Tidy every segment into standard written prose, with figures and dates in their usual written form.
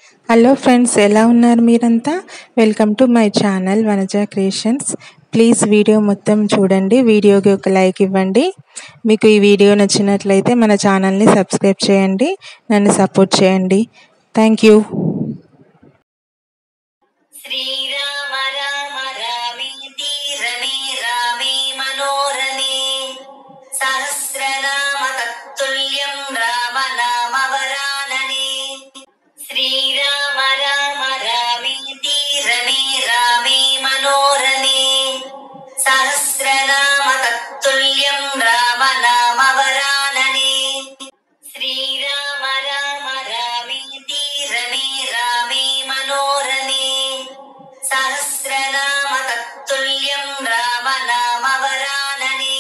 Hello friends, ఎలా ఉన్నారు మీరంతా? Welcome to my channel Vanaja creations. Please video మొత్తం చూడండి, వీడియోకి ఒక లైక్ ఇవ్వండి. మీకు ఈ వీడియో నచ్చినట్లయితే మన ఛానల్ని సబ్స్క్రైబ్ చేయండి, నన్ను సపోర్ట్ చేయండి. Thank you. శ్రీరామ రామ రామేతి రమే రామే మనోరమే సహస్రనామ తత్తుల్యం రామ నామ వరాననే. శ్రీరామ రామ రామేతి రమే రామే మనోరమే సహస్రనామ తత్తుల్యం రామ నామ వరాననే. శ్రీరామ రామ రామేతి రమే రామే మనోరమే సహస్రనామ తత్తుల్యం రామ నామ వరాననే.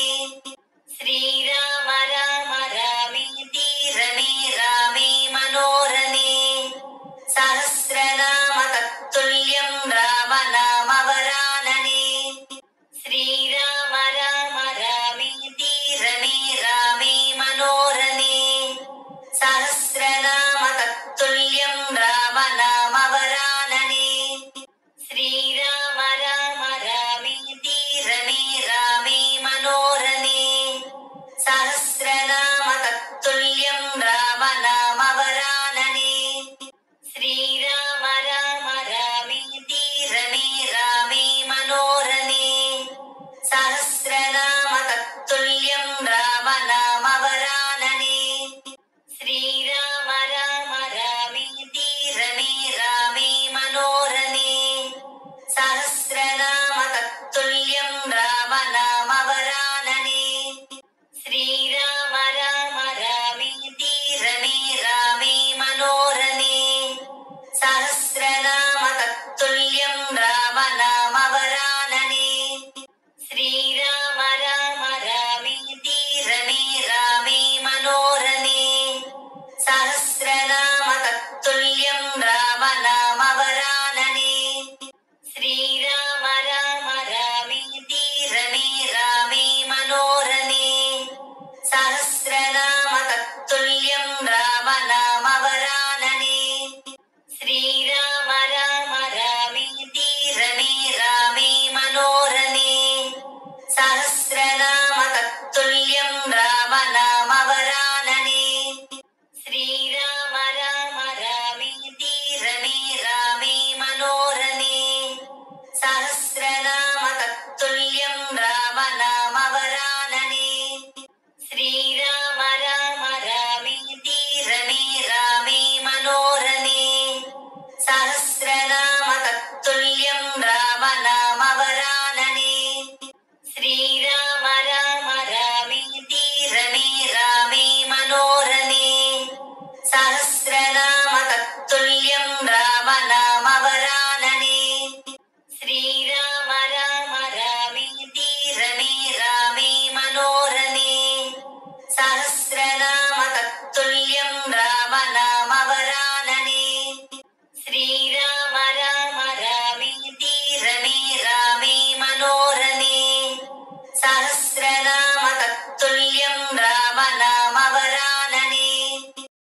శ్రీరామ రామ రామేతి రమే రామే మనోరమే సహస్రనామ తత్తుల్యం రామ నామ వరాననే. శ్రీరామ రామ రామేతి రమే రామే మనోరమే సహస్రనామ తత్తుల్యం రామ నామ వరాననే. శ్రీరామ రామ రామేతి రమే రామే మనోరమే సహస్రనామ తత్తుల్యం రామ నామ వరాననే. శ్రీరామ రామ రామేతి రమే రామే మనోరమే సహస్రనామ తత్తుల్యం రామ నామ వరాననే. శ్రీరామ రామ రామేతి రమే రామే మనోరమే సహస్రనామ తత్తుల్యం రామ నామ వరాననే. శ్రీరామ రామ రామేతి రమే రామే మనోరమే సహస్రనామ తత్తుల్యం రామ నామ వరాననే. శ్రీరామ రామ రామేతి రమే రామే మనోరమే సహస్రనామ తత్తుల్యం రామ నామ వరాననే. శ్రీరామ రామ రామేతి రమే రామే మనోరమే సహస్రనామ తత్తుల్యం రామ నామ వరాననే. శ్రీరామ రామ రామేతి రమే రామే మనోరమే సహస్రనామ తత్తుల్యం రామ నామ వరాననే. శ్రీరామ రామ రామేతి రమే రామే మనోరమే సహస్రనామ తత్తుల్యం రామ నామ వరాననే. శ్రీరామ రామ రామేతి రమే రామే మనోరమే సహస్రనామ తత్తుల్యం రామ నామ వరాననే. శ్రీరామ రామ రామేతి రమే రామే మనోరమే సహస్రనామ తత్తుల్యం రామ నామ వరాననే. శ్రీరామ రామ రామేతి రమే రామే మనోరమే సహస్ర